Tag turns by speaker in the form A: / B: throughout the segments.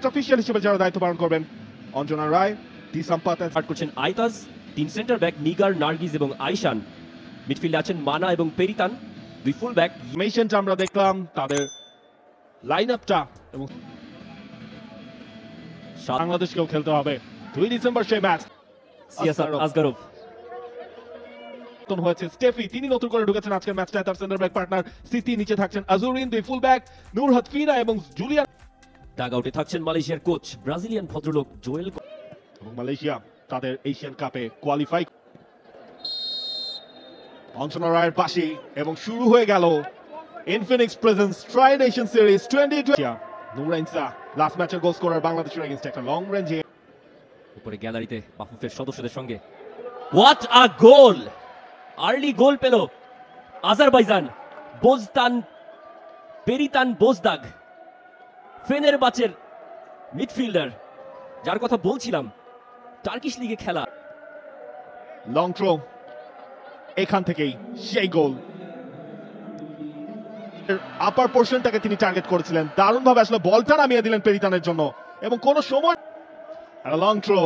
A: Official হিসেবে যারা দায়িত্ব পালন করবেন অঞ্জনা রায়, টি সম্পাত
B: স্টার্ট করছেন আইতাজ, 3 সেন্টার ব্যাক নিগার, নার্গিস এবং আইশান। মিডফিল্ডে আছেন মানা এবং পেরিতান, 2 ফুল ব্যাক।
A: মেশনটা আমরা দেখলাম তাদের লাইন আপটা, এবং বাংলাদেশকেও খেলতে হবে 2 ডিসেম্বর সেই ম্যাচ।
B: সিয়াসাত আসগারভ
A: হয়েছে স্টেফি, তিনি নতুন করে ঢুকেছেন আজকের ম্যাচটায়। তার সেন্টার ব্যাক পার্টনার সিটি, নিচে থাকছেন আজুরিন, 2 ফুল ব্যাক নূরহাত ফিনা এবং জুলিয়ান।
B: ডাগ আউটে থাকছেন মালয়েশিয়ার কোচ ব্রাজিলিয়ান ভদ্রলোক জোয়েল।
A: এবং মালয়েশিয়া তাদের এশিয়ান কাপে কোয়ালিফাই। অঞ্জনা রায়ের পাশে, এবং শুরু হয়ে গেল Infinix presence try nation series 2020। নূর আইনসা লাস্ট ম্যাচের গোল স্কোরার বাংলাদেশের এগেইনস্ট একটা লং রেঞ্জে।
B: উপরে গ্যালারিতে বাফুফের সদস্যদের সঙ্গে হোয়াট আ গোল! আর্লি গোল পেল আজারবাইজান। বোজতান পেরিতান বোজদাগ, ফেনেরবাচের মিডফিল্ডার, যার কথা বলছিলাম, টার্কিশ লিগে খেলা।
A: লং থ্রো, এখান থেকেই সেই গোল। আপার পোর্শনটাকে তিনি টার্গেট করেছিলেন, দারুণ ভাবে আসলে বলটা নামিয়ে দিলেন পেরিতানের জন্য, এবং কোন সময় লং থ্রো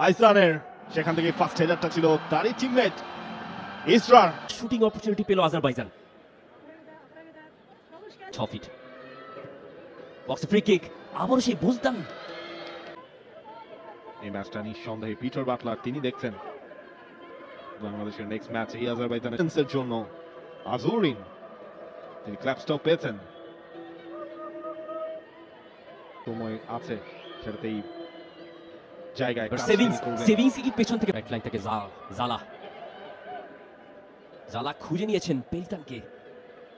A: আইসানের, সেখান থেকে ফার্স্ট হেডারটা ছিল তারই টিমমেট ইসরার।
B: শুটিং অপরচুনিটি পেল আজারবাইজান। 6 ফিট বক্সে ফ্রি কিক, আবারও সেই বুঝতাম।
A: এই ম্যাচটা নিঃসন্দেহে পিটার বাটলার তিনি দেখছেন বাংলাদেশের নেক্সট ম্যাচ এই আজারবাইজানের জন্য। আজুরিন তিনি ক্ল্যাপস্টপ পেয়েছেন, সময় আছে সেটাতেই জায়গায়
B: সেভিংস কি পেছন থেকে রাইট লাইন থেকে জালা খুঁজে নিয়েছেন পেরিতানকে।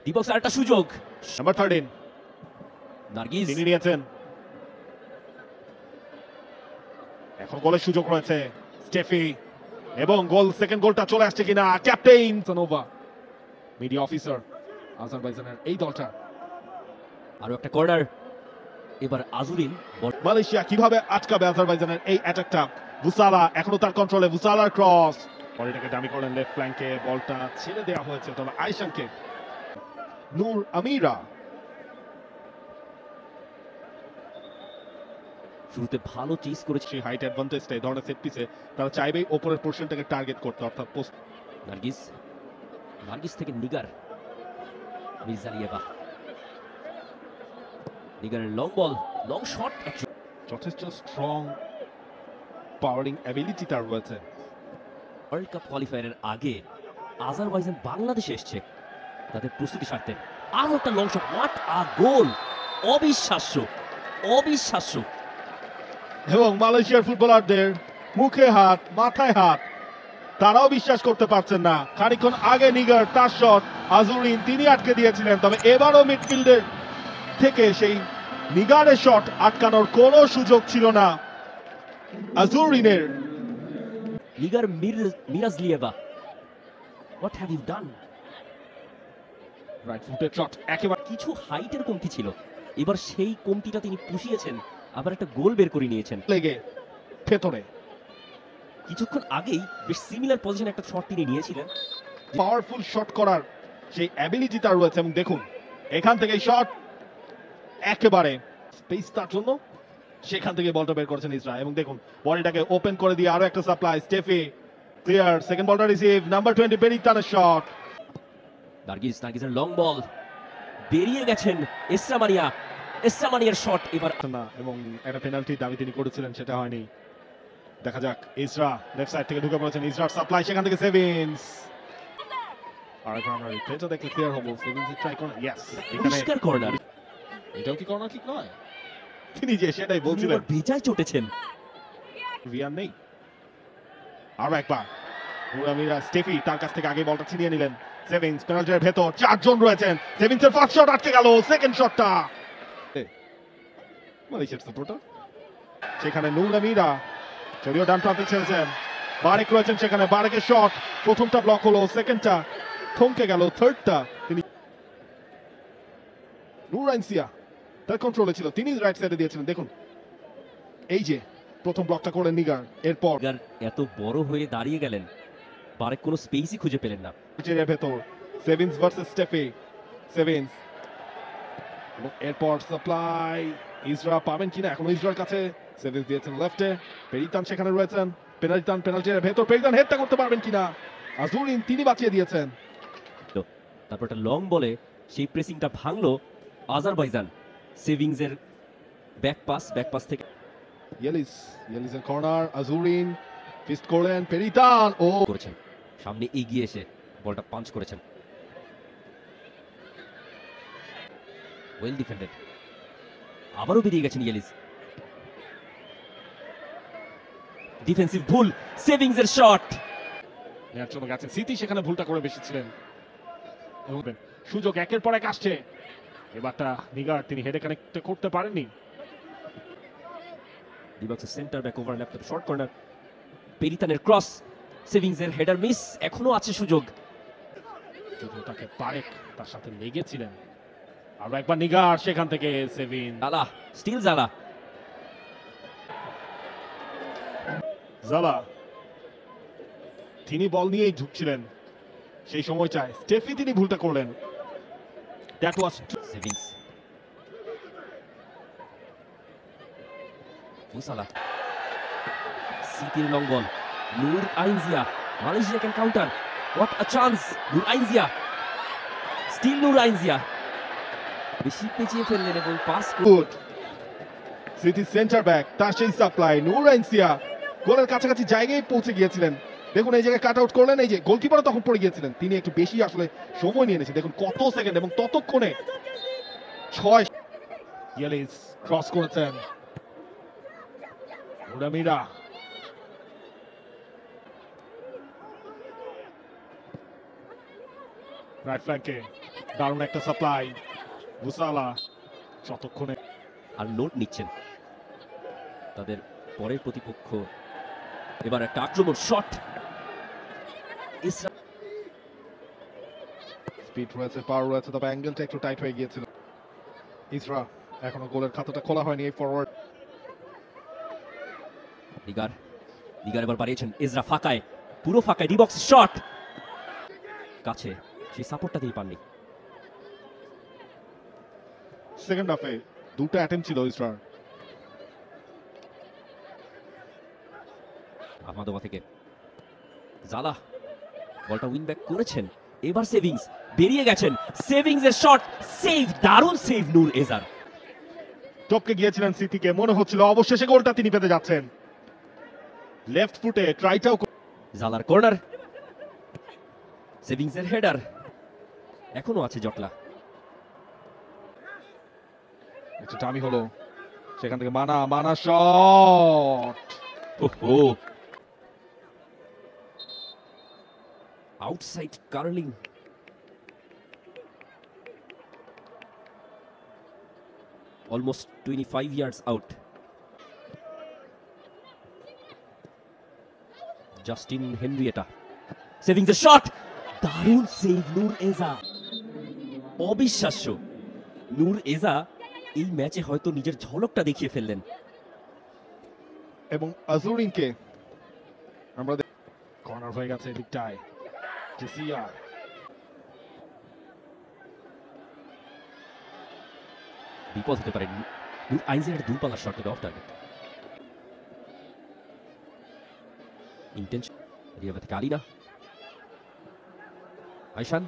B: দিবক্স আরেকটা সুযোগ,
A: নাম্বার 13
B: নার্গিস
A: তিনি নিয়েছেন। এখন গোলের সুযোগ রয়েছে স্টেফি, এবং গোল, সেকেন্ড গোলটা চলে আসছে কিনা। ক্যাপ্টেন সানোভা, মিডিয়া অফিসার আজারবাইজানের এই দলটা।
B: আরো একটা কর্নার, এবার আজুরিন।
A: মালয়েশিয়া কিভাবে আটকাবে আজারবাইজানের এই অ্যাটাকটা? বুসালা এখনো তার কন্ট্রোলে, বুসালার ক্রস, বলটাকে ডামি করলেন লেফট ফ্ল্যাঙ্কে, বলটা ছেড়ে দেওয়া হয়েছে তবে আইশানকে। নূর আমিরা
B: শুরুতে ভালো চেস করেছে,
A: সেই হাইট অ্যাডভান্টেজটা এই ধরনের সেট পিসে তারা চাইবেই ওপরের পোর্শনটাকে টার্গেট করতে, অর্থাৎ পোস্ট।
B: নার্গিস থেকে নিগার, মির্জালিয়েভা, নিগারের লং বল, লং শট।
A: যথেষ্ট স্ট্রং পাওয়ারিং অ্যাবিলিটি তার রয়েছে।
B: ওয়ার্ল্ড কাপ কোয়ালিফায়ারের আগে আজারবাইজান বাংলাদেশে এসেছে তাদের প্রস্তুতি স্বার্থে। আরো একটা লং শট, হোয়াট আ গোল! অবিশ্বাস্য, অবিশ্বাস্য।
A: এবং মালয়েশিয়ার ফুটবলারদের মুখে হাত, মাথায় হাত, তারাও বিশ্বাস করতে পারছেন না। খানিকক্ষণ আগে নিগার তার শট, আজুরিন তিনি আটকে দিয়েছিলেন, তবে এবারও মিডফিল্ডের থেকে সেই নিগারের শট আটকানোর কোনো সুযোগ ছিল না আজুরিনের।
B: Nigar Mirzaliyeva, what have you done?
A: Right ফুটের শট, একেবারে
B: কিছু হাইটের কমতি ছিল, এবার সেই কমতিটা তিনি পুষিয়েছেন, আবার একটা গোল বের করে নিয়েছেন।
A: লেগে ভেতরে
B: কিছুক্ষণ আগেই বেশ সিমিলার পজিশনে একটা শট তিনি নিয়েছিলেন।
A: পাওয়ারফুল শট করার সেই অ্যাবিলিটি তার রয়েছে, এবং দেখুন এখান থেকে শট একেবারে স্পেস তার জন্য, সেখান থেকে বলটা বের করেছেন ইসরা, এবং দেখুন বলটাকে ওপেন করে দিয়ে আরো একটা সাপ্লাই, স্টেফি ক্লিয়ার, সেকেন্ড বলটা রিসিভ, নাম্বার 20 পেরিতানের শট।
B: নার্গিসের লং বল, বেরিয়ে গেছেন এসরামানিয়ার শট এবার
A: না, এবং একটা পেনাল্টি দাবি তিনি করেছিলেন, সেটা হয়নি। দেখা যাক, ইসরা লেফট সাইড থেকে ঢুকে পড়েছেন, ইসরার সাপ্লাই, সেখান থেকে সেভিংস। আর কর্নার, এটা দেখলে ক্লিয়ার হবে, সেভিংস ট্রাই করেন, ইয়েস,
B: পরিষ্কার কর্নার।
A: এটাও কি কর্নার কিক নয়? তিনি যে সেটাই বলছিলেন,
B: বেজায় চটেছেন।
A: ভিয়ার নেই। আরো একবার মুরামিরা, স্টেফি তার কাছ থেকে আগে বলটা ছিনিয়ে নিলেন, সেভিংস পেনাল্টির ভেতর, চারজন রয়েছেন, সেভিংসের ফার্স্ট শট আটকে গেল, সেকেন্ড শটটা মালয়েশিয়ার সাপোর্টার, সেখানে নূর আমিরা যদিও ডান প্রান্তে ছেড়েছেন, বারেক রয়েছেন সেখানে, বারেকের শট, প্রথমটা ব্লক হলো, সেকেন্ডটা থমকে গেল, থার্ডটা তিনি নূর আইনসিয়া তার কন্ট্রোলে ছিল, তিনি রাইট সাইডে দিয়েছিলেন। দেখুন এই যে প্রথম ব্লকটা করলেন নিগার, এরপর
B: এত বড় হয়ে দাঁড়িয়ে গেলেন, বারেক কোনো স্পেসই খুঁজে পেলেন না।
A: ভেতর সেভিংস ভার্সেস স্টেফি, সেভিংস, এবং এরপর সাপ্লাই ইসরা পাবেন কিনা, এখনো ইসরার কাছে। সেভিস দিয়েছেন লেফটে, পেরিতান সেখানে রয়েছেন। পেনাল্টির ভেতর পেরিতান হেডটা করতে পারবেন কিনা, আজুরিন তিনি বাঁচিয়ে দিয়েছেন।
B: তারপর একটা লং বলে সেই প্রেসিংটা ভাঙলো আজারবাইজান। সেভিংস এর ব্যাক পাস থেকে
A: ইয়েলিসের কর্নার, আজুরিন ফিস্ট করলেন, পেরিতান ও
B: করেছেন, সামনে এগিয়ে এসে বলটা পাঞ্চ করেছেন। ওয়েল ডিফেন্ডেড, আবারও বেরিয়ে গেছেন ইয়েলিস। ডিফেন্সিভ ভুল, সেভিংস এর শট।
A: নেয়ার জন্য গেছেন সিটি, সেখানে ভুলটা করে বেশিছিলেন। সুযোগ একের পর এক আসছে, এবারটা নিগার তিনি হেডে কানেক্ট করতে পারেননি।
B: ডিবক্সের centre back overlap, short corner, পেরিতানের ক্রস, সেভিংস এর হেডার মিস, এখনো আছে সুযোগ।
A: তাকে পারেক তার সাথে লেগেছিলেন, আর একবার নিগার সেখান থেকে সেভিন।
B: জালা, স্টিল জালা।
A: জালা তিনি বল নিয়েই ঢুকছিলেন সেই সময়টায়, স্টেফি তিনি ভুলটা করলেন। দ্যাট ওয়াজ
B: সেভিংস, মুসালা, সিটির long ball, Nur Ainzia, Malaysia can counter, what a chance, Nur Ainzia, still Nur Ainzia বেশি পেঁচিয়ে ফেললেন এবং pass
A: good. Siti centre back, তার সেই সাপ্লাই নূর আইনসিয়া গোলের কাছাকাছি জায়গায় পৌঁছে গিয়েছিলেন। দেখুন এই জায়গায় কাট আউট করলেন, এই যে গোলকিপারও তখন পড়ে গিয়েছিলেন, তিনি একটু বেশি আসলে সময় নিয়ে নিয়েছেন। দেখুন কত সেকেন্ড, এবং ততক্ষণে 6 ইয়েলিস ক্রস করেছেন। উডামিরা রাইট ফ্ল্যাঙ্কে দারুণ একটা সাপ্লাই, মুসালা যতক্ষণে
B: আর নোট নিচ্ছেন তাদের পরের প্রতিপক্ষ। এবার একটা আক্রমণ শট,
A: স্পিড রয়েছে, পাওয়ার রয়েছে, তবে অ্যাঙ্গেলটা একটু টাইট হয়ে গিয়েছিল। ইসরা এখনো গোলের খাতাটা খোলা হয়নি। এই ফরওয়ার্ড
B: লিগার এবার বাড়িয়েছেন, এজরা ফাঁকায়, পুরো ফাঁকায়, ডিবক্স শট কাছে, সেই সাপোর্টটা তিনি পাননি।
A: সেকেন্ড হাফে দুটো অ্যাটেম্প ছিল ইসরার।
B: আহমাদোবা থেকে জালা বলটা উইন ব্যাক করেছেন, এবার সেভিংস বেরিয়ে গেছেন, সেভিংস এর শট সেভ, দারুণ সেভ নূর এজার।
A: টপকে গিয়েছিলেন সিটিকে, মনে হচ্ছিল অবশেষে গোলটা তিনি পেতে যাচ্ছেন। লেফট ফুটে ট্রাইটাও,
B: জালার কর্নার, সেভিংস এর হেডার, এখনো আছে জটলা।
A: একটু টামি হলো, সেখান থেকে মানা শট,
B: ওহো, outside curling, almost 25 yards out. Justin Henrietta saving the shot, দারুণ সেভ নূর এজা, অবিশ্বাস্য। নূর এজা এই ম্যাচে হয়তো নিজের ঝলকটা দেখিয়ে ফেললেন।
A: এবং আজুরিনকে আমরা কর্নার হয়ে গেছে এদিকটায়, জিসিয়া
B: বিপদ হতে পারে। নূর আইনজিয়ার দূরপাল্লার শট, অফ টার্গেট। ইন্টেনশন রিয়াবা থেকে আলিনা, আইশান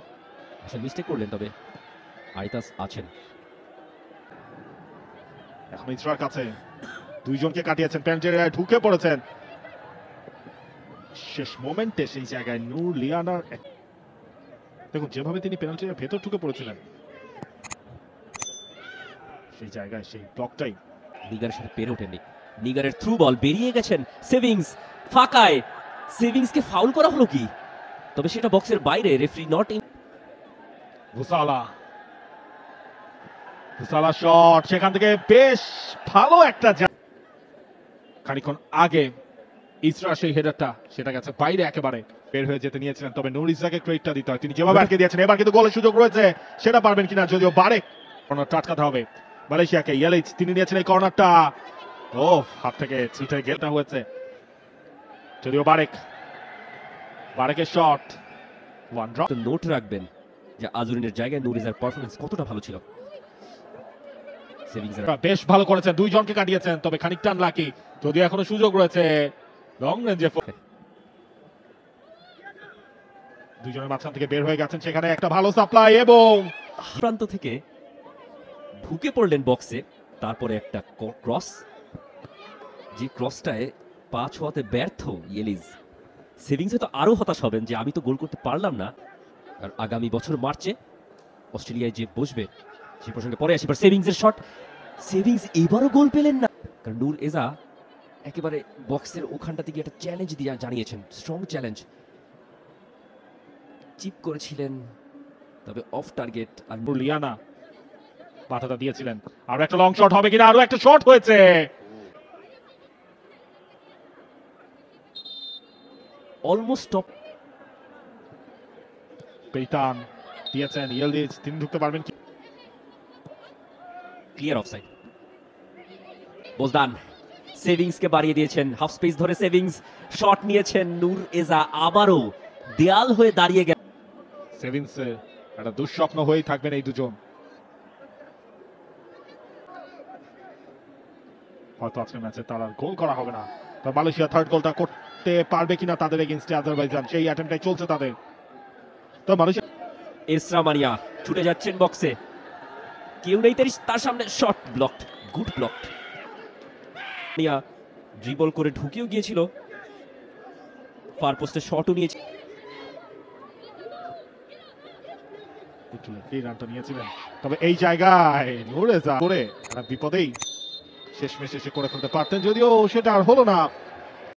B: মিস্টেক করলেন, তবে আইতাস আছেন।
A: এখন ইসরার কাছে দুইজনকে কাটিয়েছেন, পেনাল্টি ঢুকে পড়েছেন শেষ মোমেন্টে সেই জায়গায় নূর লিয়ানার। দেখুন যেভাবে তিনি পেনাল্টির ভেতর ঢুকে পড়েছিলেন, সেই জায়গায় সেই ব্লকটাই
B: নিগারের সাথে পেরে ওঠেননি। নিগারের থ্রু বল, বেরিয়ে গেছেন সেভিংস, ফাঁকায়, সেভিংসকে ফাউল করা হলো কি, তবে সেটা বক্সের বাইরে, রেফারি নট ইন।
A: ভুসালা শট, সেখান থেকে বেশ ভালো একটা, খানিকক্ষণ আগে ইসরা সেই হেডারটা সেটা গেছে বাইরে, একেবারে বের হয়ে যেতে নিয়েছিলেন, তবে নূর ইসরাকে ক্রেডিটটা দিতে হয়, তিনি যেভাবে আটকে দিয়েছেন। এবার কিন্তু গোলের সুযোগ রয়েছে, সেটা পারবেন কিনা, যদিও বারেক কর্নারটা আটকাতে হবে মালয়েশিয়াকে। ইয়েলিচ তিনি নিয়েছেন এই কর্নারটা, ও হাত থেকে ছুটে গেলটা হয়েছে, যদিও বারেকের শট ওয়ান ড্রপ।
B: নোট রাখবেন যে আজুরিনের জায়গায় নূর ইজার পারফরমেন্স কতটা ভালো ছিল। সেভিংস
A: বেশ ভালো করেছেন, দুইজনকে কাটিয়েছেন, তবে খানিকটা আনলাকি, যদিও এখনো সুযোগ রয়েছে লং রেঞ্জে। দুইজনের মাঝখান থেকে বের হয়ে গেছেন, সেখানে একটা ভালো সাপ্লাই এবং
B: প্রান্ত থেকে ঢুকে পড়লেন বক্সে, তারপরে একটা ক্রস, যে ক্রসটায় পা ছোঁয়াতে ব্যর্থ ইয়েলিজ। সেভিংসে তো আরো হতাশ হবেন যে আমি তো গোল করতে পারলাম না। আর আগামী বছর মার্চে অস্ট্রেলিয়ায় যে বসবে সে প্রসঙ্গে পরে আসি। সেভিংসের শট, সেভিংস এবারও গোল পেলেন না, কারণ নূর এজা একেবারে বক্সের ওখানটা থেকে একটা চ্যালেঞ্জ দিয়ে জানিয়েছেন, স্ট্রং চ্যালেঞ্জ চিপ করেছিলেন, তবে অফ টার্গেট। আর
A: লিয়ানা বাধাটা দিয়েছিলেন। আরো একটা লং শট হবে কিনা, আরো একটা শট হয়েছে,
B: অলমোস্ট টপ।
A: পেইতান দিয়েছেন, ইয়েলদিজ, তিনি ঢুকতে পারবেন কি?
B: Clear offside. বোজদান সেভিংসকে বাড়িয়ে দিয়েছেন, হাফ স্পেস ধরে সেভিংস শট নিয়েছেন, নূর এজা আবারও দেয়াল হয়ে দাঁড়িয়ে গেল।
A: সেভিংস একটা দুঃস্বপ্ন হয়েই থাকবেন এই দুজন। হয়তো আজকের ম্যাচে তারা গোল করা হবে না, তবে মালয়েশিয়া থার্ড গোলটা করতে পারবে কিনা তাদের এগেইনস্টে আজারবাইজান, সেই অ্যাটেম্পটাই চলছে তাদের। তো মালয়েশিয়া
B: এসরা মারিয়া ছুটে যাচ্ছেন বক্সে, কেউ নেই তার সামনে, শট ব্লকড, গুড ব্লকড। মারিয়া ড্রিবল করে ঢুকেও গিয়েছিল, ফার পোস্টে শটও নিয়েছে।
A: এই রানটা নিয়েছিলেন, তবে এই জায়গায় নূর এজা করে বিপদেই শেষমেশ এসে করে ফেলতে পারতেন, যদিও সেটা আর হলো না।